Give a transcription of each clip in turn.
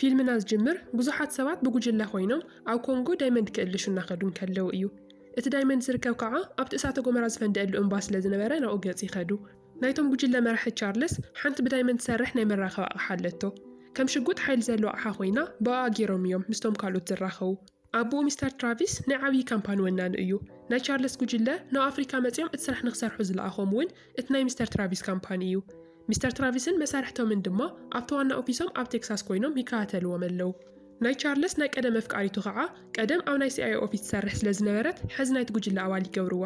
ፊልምና ዝጅምር ብዙሓት ሰባት ብጉጅለ ኮይኖም ኣብ ኮንጎ ዳይመንድ ክእልሹ እናኸዱን ከለው እዩ። እቲ ዳይመንድ ዝርከብ ከዓ ኣብቲ እሳተ ጎመራ ዝፈንድአሉ እምባ ስለ ዝነበረ ናብኡ ገፅ ይኸዱ። ናይቶም ጉጅለ መራሒ ቻርልስ ሓንቲ ብዳይመንድ ዝሰርሕ ናይ መራኸቢ ኣቕሓ ኣለቶ። ከም ሽጉጥ ሓይሊ ዘለዎ ኣቕሓ ኮይና ብኣ ገይሮም እዮም ምስቶም ካልኦት ዝራኸቡ። ኣቦኡ ሚስተር ትራቪስ ናይ ዓብዪ ካምፓኒ ወናኒ እዩ። ናይ ቻርልስ ጉጅለ ናብ ኣፍሪካ መፂኦም እቲ ስራሕ ንክሰርሑ ዝለኣኾም እውን እቲ ናይ ሚስተር ትራቪስ ካምፓኒ እዩ። ሚስተር ትራቪስን መሳርሕቶምን ድማ ኣብቲ ዋና ኦፊሶም ኣብ ቴክሳስ ኮይኖም ይከታተልዎም ኣለው። ናይ ቻርልስ ናይ ቀደም ኣፍቃሪቱ ከዓ ቀደም ኣብ ናይ CIA ኦፊስ ትሰርሕ ስለ ዝነበረት ሕዚ ናይቲ ጉጅለ ኣባል ይገብርዋ።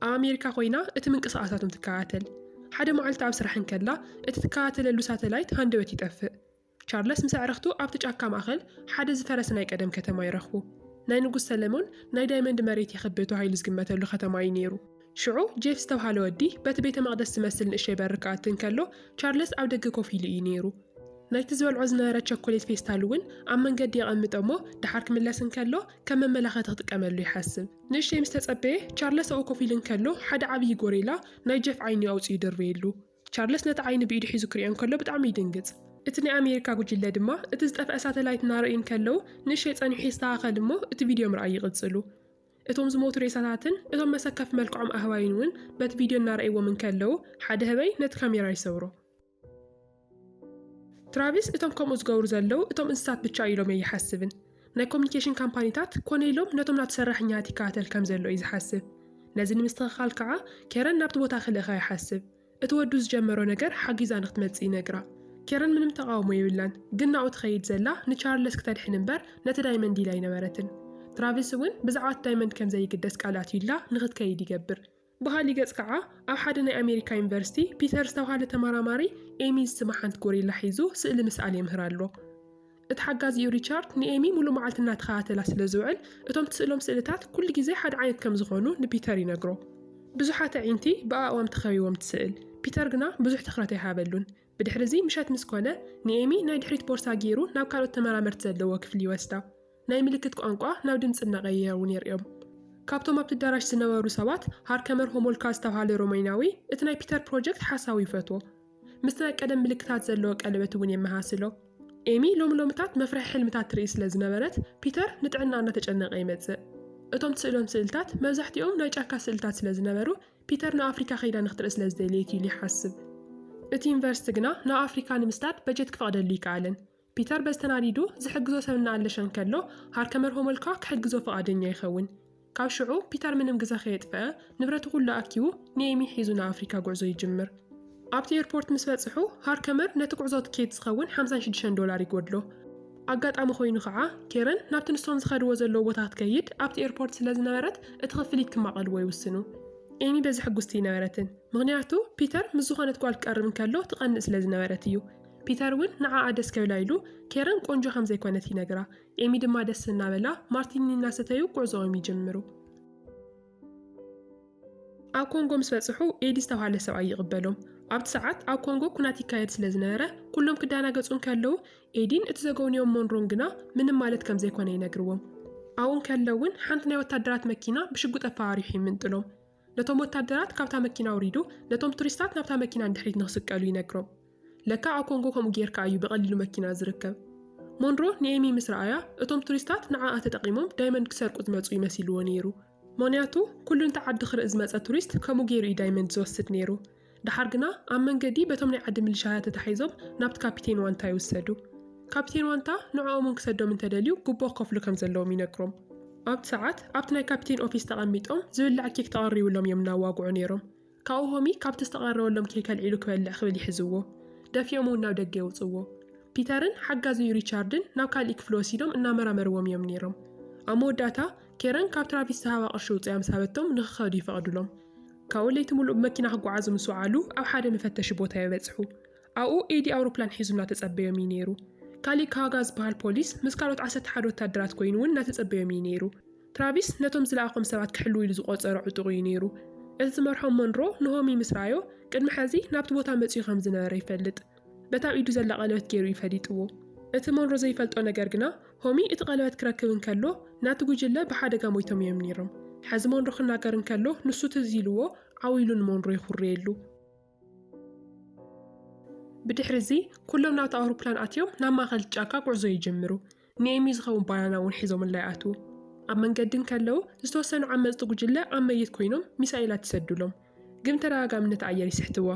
ኣብ ኣሜሪካ ኮይና እቲ ምንቅስቓሳቶም ትከታተል። ሓደ መዓልቲ ኣብ ስራሕ እንከላ እቲ ትከታተለሉ ሳተላይት ሃንደበት ይጠፍእ። ቻርልስ ምስ ኣዕርኽቱ ኣብቲ ጫካ ማእኸል ሓደ ዝፈረሰ ናይ ቀደም ከተማ ይረኽቡ። ናይ ንጉስ ሰለሞን ናይ ዳይመንድ መሬት ይኽብእ ተባሂሉ ዝግመተሉ ከተማ እዩ ነይሩ። ሽዑ ጄፍ ዝተባሃለ ወዲ በቲ ቤተ መቕደስ ዝመስል ንእሽተይ በሪ ክኣቱ እንከሎ ቻርልስ ኣብ ደገ ኮፍ ኢሉ እዩ ነይሩ። ናይቲ ዝበልዖ ዝነበረ ቸኮሌት ፌስታል እውን ኣብ መንገዲ የቐምጦ እሞ ድሓር ክምለስ እንከሎ ከም መመላኸቲ ክጥቀመሉ ይሓስብ። ንእሽተይ ምስ ተጸበየ ቻርልስ ኣብኡ ኮፍ ኢሉ እንከሎ ሓደ ዓብዪ ጎሪላ ናይ ጄፍ ዓይኒ ኣውፅኡ ይድርብየሉ። ቻርልስ ነቲ ዓይኒ ብኢዱ ሒዙ ክሪኦ እንከሎ ብጣዕሚ ይድንግፅ። እቲ ናይ ኣሜሪካ ጉጅለ ድማ እቲ ዝጠፍአ ሳተላይት እናርአዩ እንከለው ንእሽተይ ጸኒሑ ይስተኻኸል እሞ እቲ ቪድዮ ምርኣይ ይቕጽሉ። እቶም ዝሞቱ ሬሳታትን እቶም መሰከፍ መልክዖም ኣህባይን እውን በቲ ቪድዮ እናርአይዎም እንከለው ሓደ ህበይ ነቲ ካሜራ ይሰብሮ። ትራቪስ እቶም ከምኡ ዝገብሩ ዘለው እቶም እንስሳት ብቻ ኢሎም ይሓስብን። ናይ ኮሚኒኬሽን ካምፓኒታት ኮነ ኢሎም ነቶም ናቱ ሰራሕኛታት ይከታተል ከም ዘሎ እዩ ዝሓስብ። ነዚ ንምስትኽኻል ከዓ ኬረን ናብቲ ቦታ ክልእኻ ይሓስብ። እቲ ወዱ ዝጀመሮ ነገር ሓጊዛ ንክትመጽእ ይነግራ። ኬረን ምንም ተቃውሞ ይብላን፣ ግን ናብኡ ትኸይድ ዘላ ንቻርልስ ክተድሕን እምበር ነቲ ዳይመንድ ኢላ ይነበረትን። ትራቪስ እውን ብዛዕባ ዳይመንድ ከም ዘይግደስ ቃላት ኢላ ንኽትከይድ ይገብር። ብኻሊእ ገጽ ከዓ ኣብ ሓደ ናይ ኣሜሪካ ዩኒቨርሲቲ ፒተር ዝተባሃለ ተመራማሪ ኤሚ ዝስማ ሓንቲ ጎሪላ ሒዙ ስእሊ ምስኣል የምህር ኣሎ። እቲ ሓጋዚ እዩ ሪቻርድ ንኤሚ ሙሉእ መዓልቲ እናተኸታተላ ስለ ዝውዕል እቶም ትስእሎም ስእልታት ኩሉ ግዜ ሓደ ዓይነት ከም ዝኾኑ ንፒተር ይነግሮ። ብዙሓት ኣዒንቲ ብኣእዋም ተኸቢቦም ትስእል። ፒተር ግና ብዙሕ ትኹረት ኣይሃበሉን። ብድሕሪዚ ምሸት ምስ ኮነ ንኤሚ ናይ ድሕሪት ቦርሳ ገይሩ ናብ ካልኦት ተመራመርቲ ዘለዎ ክፍሊ ይወስዳ። ናይ ምልክት ቋንቋ ናብ ድምፂ እናቐየሩ የርእዮም። ካብቶም ኣብቲ ኣዳራሽ ዝነበሩ ሰባት ሃርከመር ሆሞልካ ዝተባሃለ ሮማይናዊ እቲ ናይ ፒተር ፕሮጀክት ሓሳቡ ይፈትዎ። ምስቲ ናይ ቀደም ምልክታት ዘለዎ ቀለበት እውን የመሃስሎ። ኤሚ ሎምሎምታት መፍርሒ ሕልምታት ትርኢ ስለ ዝነበረት ፒተር ንጥዕና እናተጨነቐ ይመጽእ። እቶም ትስእሎም ስእልታት መብዛሕቲኦም ናይ ጫካ ስእልታት ስለ ዝነበሩ ፒተር ንኣፍሪካ ኸይዳ ንኽትርኢ ስለ ዝደልየት ኢሉ ይሓስብ። እቲ ዩኒቨርሲቲ ግና ናብ ኣፍሪካ ንምስዳድ በጀት ክፈቕደሉ ይከኣለን። ፒተር በዝተናዲዱ ዝሕግዞ ሰብ እናኣለሸ እንከሎ ሃርከመር ሆሞልካ ክሕግዞ ፈቓደኛ ይኸውን። ካብ ሽዑ ፒተር ምንም ግዜ ከየጥፍአ ንብረቱ ኩሉ ኣኪቡ ንኤሚ ሒዙ ናብ ኣፍሪካ ጉዕዞ ይጅምር። ኣብቲ ኤርፖርት ምስ በጽሑ ሃርከመር ነቲ ጉዕዞ ትኬት ዝኸውን $56 ይጎድሎ። ኣጋጣሚ ኮይኑ ከዓ ኬረን ናብቲ ንስቶም ዝኸድዎ ዘለዎ ቦታ ክትከይድ ኣብቲ ኤርፖርት ስለ ዝነበረት እቲ ክፍሊት ክማቐልዎ ይውስኑ። ኤሚ በዚ ሕጉስቲ ይነበረትን፣ ምክንያቱ ፒተር ምስ ዝኾነት ጓል ክቀርብ እንከሎ ትቐንእ ስለ ዝነበረት እዩ። ፒተር እውን ንዓኣ ደስ ከብላ ኢሉ ኬረን ቆንጆ ከም ዘይኮነት ይነግራ። ኤሚ ድማ ደስ እናበላ ማርቲኒ እናሰተዩ ጉዕዞኦም ይጅምሩ። ኣብ ኮንጎ ምስ በጽሑ ኤዲ ዝተባሃለ ሰብኣይ ይቕበሎም። ኣብቲ ሰዓት ኣብ ኮንጎ ኩናት ይካየድ ስለ ዝነበረ ኩሎም ክዳናገጹ እንከለው ኤዲን እቲ ዘገውንዮም ሞንሮን ግና ምንም ማለት ከም ዘይኮነ ይነግርዎም። ኣብኡ እንከለውን ሓንቲ ናይ ወታደራት መኪና ብሽጉጥ ኣፈራሪሑ ይምንጥሎም። ነቶም ወታደራት ካብታ መኪና ውሪዱ ነቶም ቱሪስታት ናብታ መኪና እንድሕሪት ንኽስቀሉ ይነግሮም። ለካ ኣብ ኮንጎ ከምኡ ጌርካ እዩ ብቐሊሉ መኪና ዝርከብ። ሞንሮ ንኤሚ ምስ ረኣያ እቶም ቱሪስታት ንዓኣ ተጠቒሞም ዳይመንድ ክሰርቁ ዝመፁ ይመሲልዎ ነይሩ። ምክንያቱ ኩሉ እንተዓዲ ክርኢ ዝመፀ ቱሪስት ከምኡ ገይሩ እዩ ዳይመንድ ዝወስድ ነይሩ። ድሓር ግና ኣብ መንገዲ በቶም ናይ ዓዲ ምልሻያት ተታሒዞም ናብቲ ካፒቴን ዋንታ ይወሰዱ። ካፒቴን ዋንታ ንዕኦምን ክሰዶም እንተደልዩ ግቦ ከፍሉ ከም ዘለዎም ይነግሮም። ኣብቲ ሰዓት ኣብቲ ናይ ካፒቴን ኦፊስ ተቐሚጦም ዝብላዕ ኬክ ተቐሪቡሎም እዮም እናዋግዑ ነይሮም። ካብኡ ሆሚ ካብቲ ዝተቐረበሎም ኬክ ኣልዒሉ ክበልዕ ክብል ይሕዝዎ። ደፊኦም እውን ናብ ደገ የውፅዎ። ፒተርን ሓጋዙ ሪቻርድን ናብ ካሊእ ክፍሊ ወሲዶም እናመራመርዎም እዮም ነይሮም። ኣብ መወዳእታ ኬረን ካብ ትራቪስ ዝሃባ ቅርሺ ውፅያ ምስ ሃበቶም ንኽኸዱ ይፈቕዱሎም። ካብኡ ለይቲ ሙሉእ ብመኪና ክጓዓዙ ምስ ወዓሉ ኣብ ሓደ መፈተሺ ቦታ ይበጽሑ። ኣብኡ ኤዲ ኣውሮፕላን ሒዙ እናተጸበዮም እዩ ነይሩ። ካሊእ ካጋ ዝበሃል ፖሊስ ምስ ካልኦት 11 ወታደራት ኮይኑ እውን እናተጸበዮም እዩ ነይሩ። ትራቪስ ነቶም ዝለኣኾም ሰባት ክሕልው ኢሉ ዝቆፀሮ ዕጡቕ እዩ ነይሩ። እቲ ዝመርሖም ሞንሮ ንሆሚ ምስ ረኣዮ ቅድሚ ሕዚ ናብቲ ቦታ መጺኡ ከም ዝነበረ ይፈልጥ። በታብ ኢዱ ዘላ ቀለበት ገይሩ ይፈሊጥዎ። እቲ ሞንሮ ዘይፈልጦ ነገር ግና ሆሚ እቲ ቀለበት ክረክብ እንከሎ ናቲ ጉጅለ ብሓደጋ ሞይቶም እዮም ነይሮም። ሕዚ ሞንሮ ክናገር እንከሎ ንሱ ትዝ ኢልዎ ዓዊሉ ንሞንሮ ይኹርየሉ። ብድሕሪ ኩሎም ናብቲ ኣውሮፕላን ኣትዮም ናብ ማእኸል ጫካ ጉዕዞ ይጅምሩ። ንኤሚ ዝኸውን ባናና እውን ሒዞምላ ይኣትዉ። ኣብ መንገድን ከለዉ ዝተወሰኑ ዓመፅቲ ጉጅለ ኣብ መይት ኮይኖም ሚሳኤላት ይሰድሎም፣ ግን ተደጋጋምነት ኣየር ይስሕትዋ።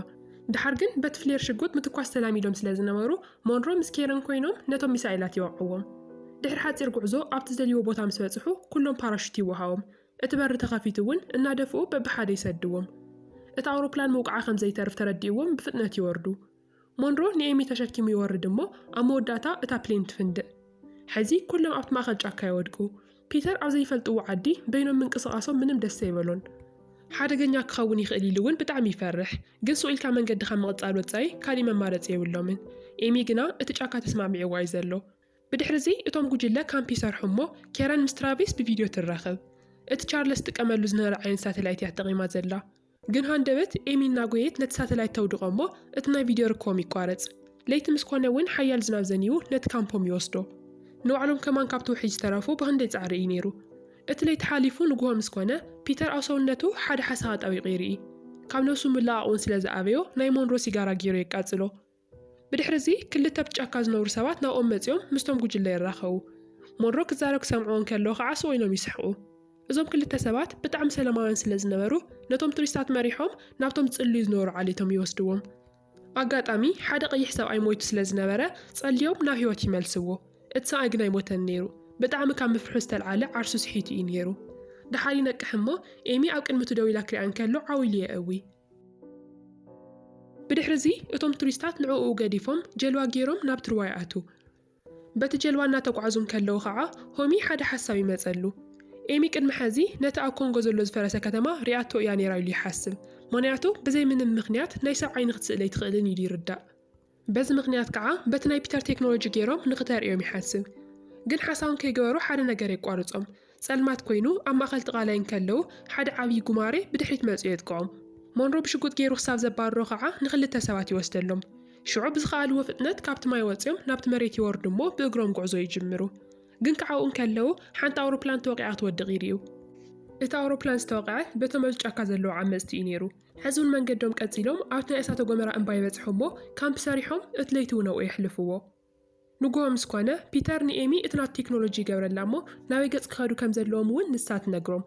ድሓር ግን በቲ ፍሌር ሽጉጥ ምትኳስ ተላሚዶም ስለ ዝነበሩ ሞንሮ ምስ ኬረን ኮይኖም ነቶም ሚሳኤላት ይወቅዕዎም። ድሕሪ ሓፂር ጉዕዞ ኣብቲ ዝደልይዎ ቦታ ምስ በፅሑ ኩሎም ፓራሹት ይወሃቦም። እቲ በሪ ተኸፊቱ እውን እናደፍኡ በብሓደ ይሰድዎም። እቲ ኣውሮፕላን ምውቅዓ ከም ዘይተርፍ ተረዲእዎም ብፍጥነት ይወርዱ። ሞንሮ ንኤሚ ተሸኪሙ ይወርድ እሞ ኣብ መወዳእታ እታ ፕሌን ትፍንድእ። ሕዚ ኩሎም ኣብቲ ማእኸል ጫካ ይወድቁ። ፒተር ኣብ ዘይፈልጥዎ ዓዲ በይኖም ምንቅስቓሶም ምንም ደስ ዘይበሎን። ሓደገኛ ክኸውን ይኽእል ኢሉ እውን ብጣዕሚ ይፈርሕ። ግን ስኡኢልካ መንገድኻ ምቕጻል ወጻኢ ካሊእ መማረፂ የብሎምን። ኤሚ ግና እቲ ጫካ ተስማሚዕዋ እዩ ዘሎ። ብድሕሪ እቶም ጉጅለ ካምፕ ይሰርሑ እሞ ኬረን ምስ ትራቪስ ብቪድዮ ትራኸብ። እቲ ቻርለስ ጥቀመሉ ዝነበረ ዓይነት ሳተላይት እያ ተጠቒማ ዘላ። ግን ሃንደበት ኤሚ እናጎየት ነቲ ሳተላይት ተውድቆ እሞ እቲ ናይ ቪድዮ ርክቦም ይቋረፅ። ለይቲ ምስ ኮነ እውን ሓያል ዝናብ ዘንዩ ነቲ ካምፖም ይወስዶ። ንባዕሎም ከማን ካብቲ ውሕጅ ዝተረፉ ብክንደይ ፃዕሪ እዩ ነይሩ። እቲ ለይቲ ሓሊፉ ንጉሆ ምስ ኮነ ፒተር ኣብ ሰውነቱ ሓደ ሓሳኻ ጠዊቑ ይርኢ። ካብ ነብሱ ምልኣቑን ስለ ዝኣበዮ ናይ ሞንሮ ሲጋራ ገይሩ የቃፅሎ። ብድሕሪ ክልተ ብጫካ ዝነብሩ ሰባት ናብኦም መፂኦም ምስቶም ጉጅለ ይራኸቡ። ሞንሮ ክዛረብ ክሰምዕዎን ከለዉ ከዓ ስቕ ኢሎም ይስሕቑ። እዞም ክልተ ሰባት ብጣዕሚ ሰላማውያን ስለ ዝነበሩ ነቶም ቱሪስታት መሪሖም ናብቶም ዝጽልዩ ዝነበሩ ዓሌቶም ይወስድዎም። ኣጋጣሚ ሓደ ቀይሕ ሰብኣይ ሞይቱ ስለ ዝነበረ ጸልዮም ናብ ህይወት ይመልስዎ። እቲ ሰብኣይ ግን ኣይሞተን ነይሩ። ብጣዕሚ ካብ ምፍርሑ ዝተልዓለ ዓርሱ ስሒቱ እዩ ነይሩ። ድሓር ይነቅሕ እሞ ኤሚ ኣብ ቅድሚቱ ደው ኢላ ክሪኣን ከሎ ዓዊሉ የእዊ። ብድሕሪ እቶም ቱሪስታት ንዕኡ ገዲፎም ጀልባ ገይሮም ናብ ትርዋ ይኣትዉ። በቲ ጀልባ እናተጓዓዙም ከለዉ ከዓ ሆሚ ሓደ ሓሳብ ይመፀሉ። ኤሚ ቅድሚ ሕዚ ነቲ ኣብ ኮንጎ ዘሎ ዝፈረሰ ከተማ ሪኣቶ እያ ነይራ ኢሉ ይሓስብ። ምክንያቱ ብዘይ ምንም ምክንያት ናይ ሰብ ዓይኒ ክትስእለ ይትኽእልን ኢሉ ይርዳእ። በዚ ምክንያት ከዓ በቲ ናይ ፒተር ቴክኖሎጂ ገይሮም ንኽተርእዮም ይሓስብ። ግን ሓሳቦም ከይገበሩ ሓደ ነገር የቋርፆም። ጸልማት ኮይኑ ኣብ ማእኸል ጥቓላይ ከለዉ ሓደ ዓብዪ ጉማሬ ብድሕሪት መፅኡ የጥቅዖም። ሞንሮ ብሽጉጥ ገይሩ ክሳብ ዘባርሮ ከዓ ንኽልተ ሰባት ይወስደሎም። ሽዑ ብዝኸኣልዎ ፍጥነት ካብቲ ማይ ወፂኦም ናብቲ መሬት ይወርዱ እሞ ብእግሮም ጉዕዞ ይጅምሩ። ግን ክዓብኡን ከለዉ ሓንቲ ኣውሮፕላን ተወቂዓ ክትወድቕ ይርዩ። እቲ ኣውሮፕላን ዝተወቅዐ በቶም ኣብ ጫካ ዘለዎ ዓመፅቲ እዩ ነይሩ። ሕዚ እውን መንገዶም ቀፂሎም ኣብቲ ናይ እሳተ ጎመራ እምባ ይበፅሑ እሞ ካምፕ ሰሪሖም እቲ ለይቲ እውን ኣብኡ የሕልፍዎ። ንጉሆ ምስ ኮነ ፒተር ንኤሚ እቲ ናቱ ቴክኖሎጂ ይገብረላ እሞ ናበይ ገፅ ክኸዱ ከም ዘለዎም እውን ንሳ ትነግሮም።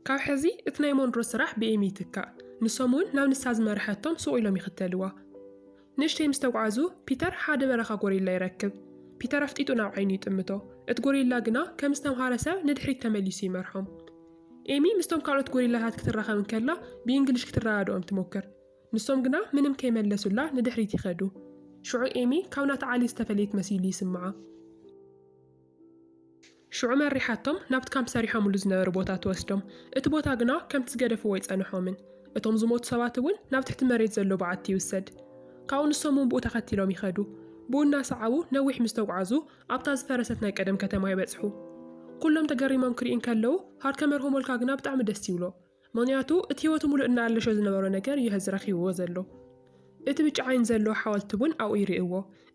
ካብ ሕዚ እቲ ናይ ሞንሮ ስራሕ ብኤሚ ይትካእ። ንሶም እውን ናብ ንሳ ዝመርሐቶም ስቕ ኢሎም ይኽተልዋ። ንእሽተይ ምስ ተጓዓዙ ፒተር ሓደ በረኻ ጎሪላ ይረክብ። ፒተር ኣፍጢጡ ናብ ዓይኑ ይጥምቶ። እቲ ጎሪላ ግና ከም ዝተምሃረ ሰብ ንድሕሪት ተመሊሱ ይመርሖም። ኤሚ ምስቶም ካልኦት ጎሪላታት ክትራኸብ ከላ ብእንግሊሽ ክትረዳድኦም ትሞክር። ንሶም ግና ምንም ከይመለሱላ ንድሕሪት ይኸዱ። ሽዑ ኤሚ ካብ ናታ ዓሊ ዝተፈለየት መሲሉ ይስምዓ። ሽዑ መሪሓቶም ናብቲ ካምፕ ሰሪሖምሉ ዝነበሩ ቦታ ትወስዶም። እቲ ቦታ ግና ከምቲ ዝገደፍዎ ይጸንሖምን። እቶም ዝሞቱ ሰባት እውን ናብ ትሕቲ መሬት ዘሎ በዓቲ ይውሰድ። ካብኡ ንሶም እውን ብኡ ተኸቲሎም ይኸዱ። ብኡ እናሰዓቡ ነዊሕ ምስ ተጓዓዙ ኣብታ ዝፈረሰት ናይ ቀደም ከተማ ይበፅሑ። ኩሎም ተገሪሞም ክሪእን ከለዉ ሃርከ መርሆም ወልካ ግና ብጣዕሚ ደስ ይብሎ። ምክንያቱ እቲ ህይወቱ ሙሉእ እናኣለሾ ዝነበሮ ነገር እዩ ሕዚ ረኺብዎ ዘሎ። እቲ ብጫ ዓይን ዘለዎ ሓወልቲ እውን ኣብኡ ይርእዎ።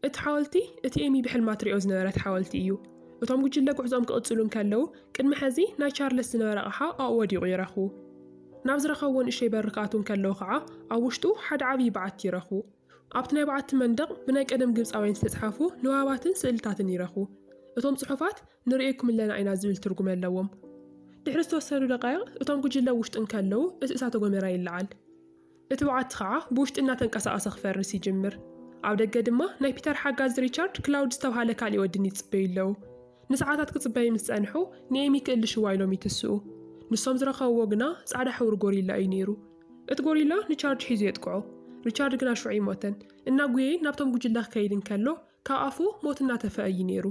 እቲ ሓወልቲ እቲ ኤሚ ብሕልማ ትሪኦ ዝነበረት ሓወልቲ እዩ። እቶም ጉጅለ ጉዕዞኦም ክቕፅሉን ከለዉ ቅድሚ ሕዚ ናይ ቻርለስ ዝነበረ ኣቕሓ ኣብኡ ወዲቑ ይረኽቡ። ናብ ዝረኸብዎ ንእሽተይ በሪ ክኣትውን ከለዉ ከዓ ኣብ ውሽጡ ሓደ ዓብዪ በዓቲ ይረኽቡ። ኣብቲ ናይ በዓቲ መንደቕ ብናይ ቀደም ግብፃውያን ዝተፅሓፉ ንዋባትን ስእልታትን ይረኽቡ። እቶም ጽሑፋት ንርእየኩም ኣለና ኢና ዝብል ትርጉም ኣለዎም። ድሕሪ ዝተወሰኑ ደቃይቕ እቶም ጉጅለ ውሽጥን ከለዉ እቲ እሳተ ጎመራ ይለዓል። እቲ በዓቲ ከዓ ብውሽጢ እናተንቀሳቐሰ ክፈርስ ይጅምር። ኣብ ደገ ድማ ናይ ፒተር ሓጋዝ ሪቻርድ ክላውድ ዝተባሃለ ካሊእ ወድን ይጽበዩ ኣለዉ። ንሰዓታት ክጽበዩ ምስ ጸንሑ ንኤሚ ክእልሽዋ ኢሎም ይትስኡ። ንሶም ዝረኸብዎ ግና ጻዕዳ ሕብሪ ጎሪላ እዩ ነይሩ። እቲ ጎሪላ ንቻርጅ ሒዙ የጥቅዖ። ሪቻርድ ግና ሽዑ ይሞተን። እናጉየይ ናብቶም ጉጅለ ክከይድን ከሎ ካብ ኣፉ ሞት እናተፈአዩ ነይሩ።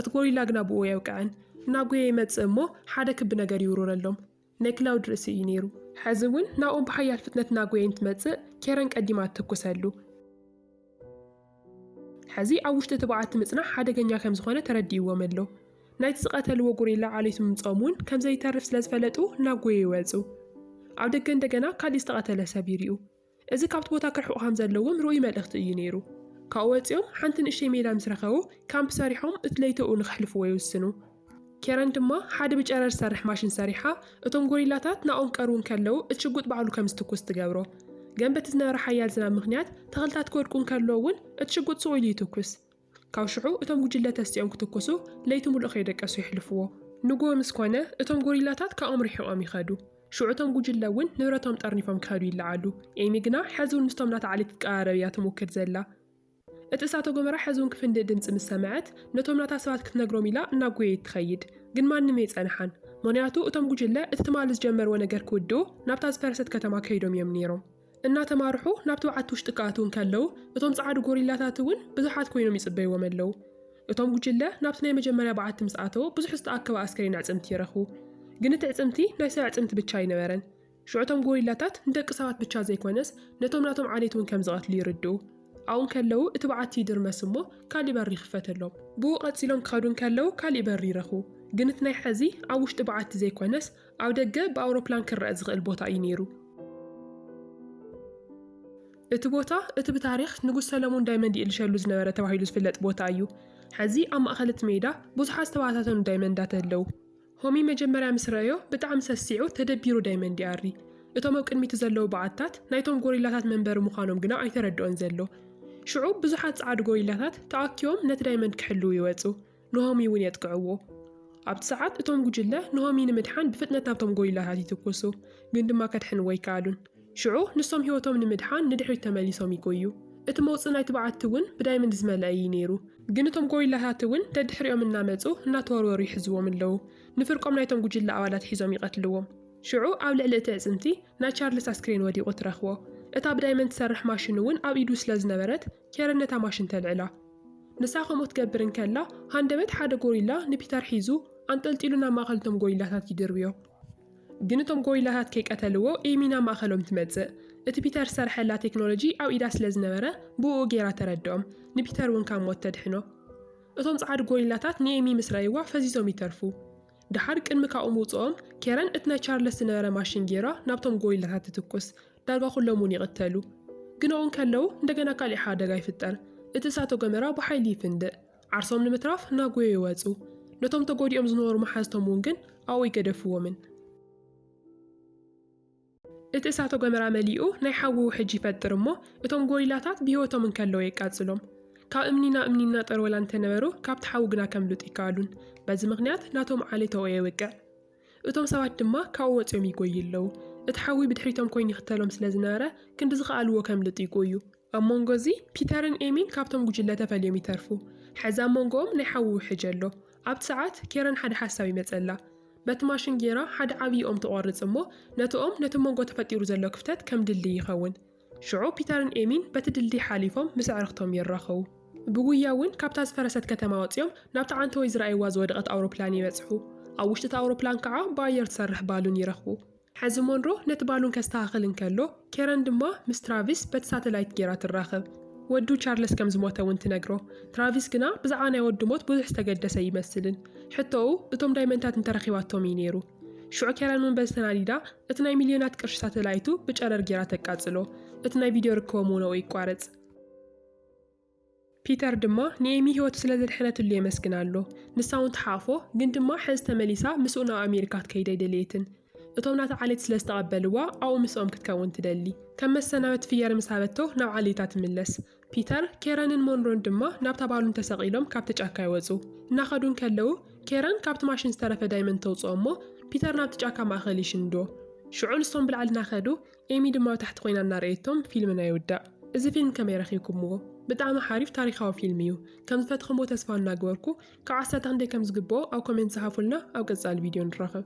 እቲ ጎሪላ ግና ብኡ የውቅዐን። እናጉየይ ይመጽእ እሞ ሓደ ክቢ ነገር ይውርረሎም። ናይ ክላውድ ርእሲ እዩ ነይሩ። ሕዚ እውን ናብኦም ብሓያል ፍጥነት እናጉየይ እንትመጽእ ኬረን ቀዲማ ትኩሰሉ። ሕዚ ኣብ ውሽጢ እቲ በዓቲ ምጽናሕ ሓደገኛ ከም ዝኾነ ተረዲእዎም ኣሎ። ናይቲ ዝቐተልዎ ጎሪላ ዓሌቱ ምምጾም እውን ከም ዘይተርፍ ስለ ዝፈለጡ እናጉየይ ይወፁ። ኣብ ደገ እንደገና ካሊእ ዝተቐተለ ሰብ ይርዩ። እዚ ካብቲ ቦታ ክርሕቑ ከም ዘለዎም ርኡይ መልእኽቲ እዩ ነይሩ። ካብኡ ወፂኦም ሓንቲ ንእሽተይ ሜዳ ምስ ረኸቡ ካምፕ ሰሪሖም እቲ ለይተኡ ንኽሕልፍዎ ይውስኑ። ኬረን ድማ ሓደ ብጨረር ዝሰርሕ ማሽን ሰሪሓ እቶም ጎሪላታት ናኦም ቀርቡን ከለዉ እቲ ሽጉጥ ባዕሉ ከም ዝትኩስ ትገብሮ። جنبت زنبر حيال زناب مخنيات تغلطات كوركون كاللوون اتشقوت سويلي تكوس كاوشعو اتم جوجلا تستيوم كتكوسو ليتم الأخيرك أسو يحلفوه نقوى مسكونة اتم غوريلاتات كأمر حقام يخادو شعوتهم جوجلاون نورتهم تقرنفهم كادو يلعالو ايمي قنا حزون مستمنات علي تتقاربيات موكد زلا اتساتو قمرا حزون كفند دمس مسامعات نتوم ناتا سوات كتنقرومي لا ناقوي يتخيد قن ما نميت أنحان مونياتو اتم جوجلا اتتمالز جمر ونقر كودو نابتاز فرست كتما كيدوم يمنيرو إنا تمارحو نابتو عاتوش تقاتون كاللو اتم صعادو غوريلاتاتون بزحات كوينو ميصبي وملو اتم جوجلا نابتنا مجمريا بعد تمساتو بزح استأكوا عسكرين عصمتي يرخو قنت عصمتي نايسا عصمت بتشاي نبرن شعوتهم غوريلاتات ندق سوات بتشا زي كونس نتوم ناتهم عليتون كم زغات لي يردو أون كاللو اتبعتي درما سمو كالي بري خفتلهم بو قتسيلهم كادون كاللو كالي بري رخو قنت ناي حزي عوش تبعت زي كونس أو دقة بأوروبلان كرأ زغ البوتا ينيرو اتبوتا اتبتاريخ نقول سلمون دايما دي إلشالو زنبرة توحيلو زفلت بوتا أيو حزي أما أخلت ميدا بوزحاس تواتاتون دايما داتلو همي مجمرة مسرايو بتعم سسيعو تدبيرو دايما دياري اتومو كنمي تزلو بعدتات نايتوم غوريلاتات منبر مخانوم قنا اي تردون زلو شعوب بزحات صعاد غوريلاتات تاكيوم نت دايما كحلو يواتو نهومي وين يتقعوو عبد ساعات اتوم جوجلا نهومي نمدحان بفتنة نابتوم غوريلاتات يتكوسو قندما كتحن ويكالون شعو نصوم هيوتوم نمدحان ندحو التماليسوم يقويو اتموص نايت بعدتون بدايما دزمال اي نيرو قنتهم غوريلاتاتون تدحريوم النامزو ناتورورو يحزوهم اللو نفرقوم نايتوم جوجلا أولاد حيزوم يقتلوهم شعو أو لعلة تعزمتي نا تشارلس عسكرين ودي قترخوه اتاب دايما تسرح ماشنون أو إيدو سلاز نبرت كيرن نتا ماشن تلعلا نساخو متكبرن كلا هاندمت حدا غوريلا نبيتار حيزو أنتلتيلونا ما خلتهم غوريلاتات يدرويو قنتهم غوريلاتات كيك قتلوه إيمينا ما خلوم تمزق اتبيتار سرح لا تكنولوجي أو إيدا سلاز نبرة بو غيرا تردوم نبيتار ون كان موت تدحنو اتهم صعاد غوريلاتات نيمي مسرايوا فزيزوم يترفو دحر كنمكا أموصهم كيران اتنا تشارلس نبرة ماشين جيرا نابتهم غوريلاتات تتكوس دارغا خلومون يقتلو قناون كالو ندقنا كالي حادا غاي فتر اتساتو قمرا بحيلي فندق عرصوم نمتراف ناقوي يواتسو نتوم تقودي أمزنور محازتهم ونقن أو يقدفو من اتساتو قمرا مليئو نايحاوو حجي فترمو اتوم غوريلاتات بيهوتو من كالو يقاتلهم كا أمنينا طرولا تنبرو كاب تحاوقنا كملوت إيكالون بز مغنيات ناتوم علي توقي وقع اتوم سوات دما كاوات يوم يقوي اللو اتحاوي بدحريتهم كوين يختلهم سلازنارة كنت زغالوو كملوت يقويو أمونغوزي بيترن إيمين كابتهم جوجلا تفاليوم يترفو حزام مونغوم نيحاوو حجلو عبد ساعات كيران حد حساوي متسلا باتماشن جيرا حد عبي تقارص أمو نتو مونغو تفتيرو زلو كفتات كم دلي يخون شعو بيترن إيمين بتدلي حاليفهم مسعرختهم يرخو بقوياون كابتاز فرست كتماواتيوم نابتا عنتو يزرعي واز ودقت أوروبلان يبسحو أو وشتت أوروبلان كعا باير تسرح بالون يرخو حزو مونرو نتبالون كستاخلن كالو كيران دما مس ترافيس بت ساتلايت جيرات الراخب ودو تشارلس كم زموتا وانت نقرو ترافيس كنا بزعانا يودو موت بوزح استقدس يمثلن حتى اتوم دايمنتات انترخيواتهم ينيرو شعو كيرانون بزتناليدا اتناي مليونات قرش ساتلايتو بجرر جيراتك قاتلو اتناي فيديو ركومونو ويقوارز بيتر دما نيمي هو تسلد الحنة اللي يمسكنالو نساون تحافو قن دما حز تمليسا مسؤنا أمريكات كيدا دليتن اتومنات عليت سلست قبلوا أو مسؤوم كتكون تدلي كم السنوات في يرم سابتو نوع عليتات ملس بيتر كيران مونرون دما نابتا بالون تساقيلهم كابتج أكا يوزو ناخدون كاللو كيران كابت ماشين سترف دايمن توصو أمو بيتر نابتج أكا ما خليشن دو شعون الصن بالعال ناخدو ايمي دما تحت قوينا ناريتهم فيلمنا يودا إذا فيلم كاميرا خيكمو بتعمل حريف تاريخه فيلميو كم فتخمو تسفان ناقوركو كعسات عندي كم زقبو أو كومنت صحافلنا أو قصة الفيديو نرخب